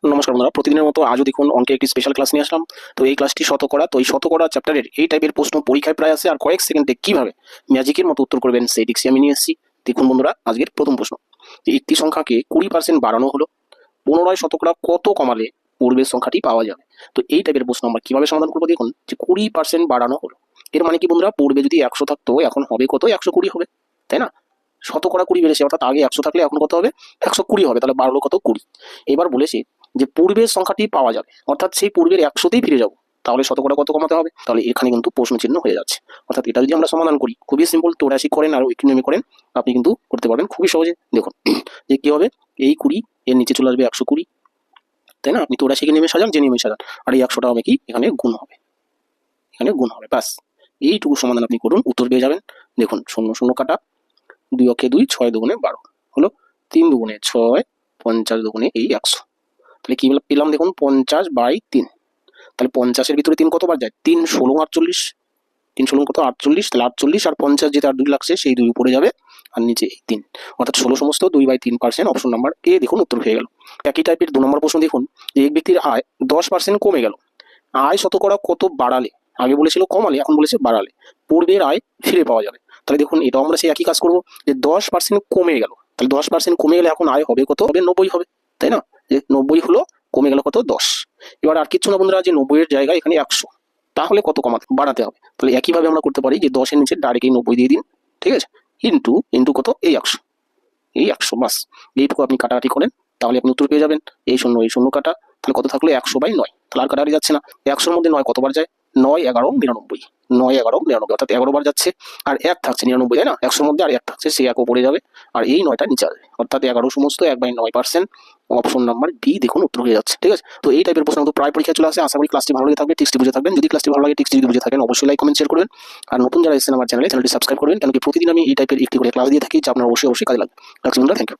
নমস্কার বন্ধুরা, প্রতিদিনের মতো আজও দেখুন অঙ্কে একটি স্পেশাল ক্লাস নিয়ে আসলাম। তো এই ক্লাসটি শতকরা, তো এই শতকরা চ্যাপ্টারের এই টাইপের প্রশ্ন পরীক্ষায় প্রায় আসে, আর কয়েক সেকেন্ডে কিভাবে ম্যাজিকের মতো উত্তর করবেন সেই টিক্সি আমি নিয়ে এসেছি। দেখুন বন্ধুরা, আজকের প্রথম প্রশ্ন, একটি সংখ্যাকে 20% বাড়ানো হলো, পুনরায় শতকরা কত কমালে পূর্বের সংখ্যাটি পাওয়া যাবে। তো এই টাইপের প্রশ্ন আমরা কিভাবে সমাধান করবো, দেখুন যে 20% বাড়ানো হলো, এর মানে কি বন্ধুরা, পূর্বে যদি 100 থাকতো এখন হবে কত, 120 হবে, তাই না? শতকরা 20 বেড়েছে, অর্থাৎ আগে 100 থাকলে এখন কত হবে, 120 হবে, তাহলে বাড়লো কত, 20। এবার বলেছে যে পূর্বের সংখ্যাটি পাওয়া যাবে, অর্থাৎ সেই পূর্বের 100তেই ফিরে যাবো, তাহলে শতকরা কত কমাতে হবে, তাহলে এখানে কিন্তু প্রশ্ন চিহ্ন হয়ে যাচ্ছে। অর্থাৎ এটা যদি আমরা সমাধান করি, খুবই সিম্পল, 84 করেন আর ইকোনমি করেন, আপনি কিন্তু করতে পারবেন খুবই সহজে। দেখুন যে কি হবে, এই 20 এর নিচে চলে আসবে 120, তাই না? আপনি 84 নেমে সাজান, যে নেমে সাজান, আর এই 100টা হবে কি, এখানে গুণ হবে, এখানে গুণ হবে, ব্যাস এইটুকু সমাধান আপনি করুন, উত্তর পেয়ে যাবেন। দেখুন 0 0 কাটা, 2 অক্ষে 2, 6 দুগুণে 12 হলো, 3 দুগুণে 6, 50 দুগুণে এই 100, তাহলে কি পেলাম দেখুন, 50/3। তাহলে 50-এর ভিতরে 3 কতবার যায়, 3 16 48, 3 16 কত 48, তাহলে 48 আর 50 যেটা 2 লাগছে সেই 2 উপরে যাবে, আর নিচে এই 3, অর্থাৎ 16 সমস্ত 2/3%, অপশন নাম্বার এ দেখুন উত্তর হয়ে গেল। একই টাইপের 2 নম্বর প্রশ্ন দেখুন, যে এক ব্যক্তির আয় 10% কমে গেল, আয় শতকরা কত বাড়ালে, আগে বলেছিল কমালে, এখন বলেছে বাড়ালে পূর্বের আয় ফিরে পাওয়া যাবে। তাহলে দেখুন এটাও আমরা সেই একই কাজ করবো, যে 10% কমে গেল, তাহলে 10% কমে গেলে এখন আয় হবে কত, হবে 90 হবে, তাই না? যে 90 হলো, কমে গেল কত, 10। এবার আর কিচ্ছু না বন্ধুরা, যে 90-এর জায়গায় এখানে 100, তাহলে কত কমাতে বাড়াতে হবে, তাহলে একইভাবে আমরা করতে পারি যে 10-এর নিচে ডাইরেক্ট 90 দিয়ে দিন, ঠিক আছে, ইন্টু ইন্টু কত, এই 100, এই 100, বাস এইটুকু আপনি কাটাকাটি করেন, তাহলে আপনি উত্তর পেয়ে যাবেন। এই 0 এই 0 কাটা, তাহলে কত থাকলো, 100/9, তাহলে আর কাটাকাটি যাচ্ছে না। 100-র মধ্যে 9 কতবার যায়, 9 11 99, 9 11 99, অর্থাৎ 11 বার যাচ্ছে, আর 1 থাকছে 99, তাই না? 100-র মধ্যে আর 1 থাকছে, সেই 1 উপরে যাবে, আর এই 9টা নিচে আসবে, অর্থাৎ 11 সমস্ত 1/9%, অপশন নাম্বার বি দেখুন উত্তর হয়ে যাচ্ছে। ঠিক আছে, তো এই টাইপের প্রশ্ন তো প্রায় পরীক্ষা চলে আসে। আশা করি ক্লাসটি ভালো লেগে থাকবে, টিক্সটি বুঝে থাকবেন। যদি ক্লাসটি ভালো লাগে, টিক্সটি যদি বুঝে থাকেন, অবশ্যই লাইক কমেন্ট শেয়ার করবেন। আর নতুন যারা এসেছেন আমার চ্যানেলটি সাবস্ক্রাইব করবেন, কারণ কি প্রতিদিন আমি এই টাইপের একটি করে ক্লাস দিয়ে থাকি, যা আপনার অবশ্যই কাজে লাগবে। Thank you.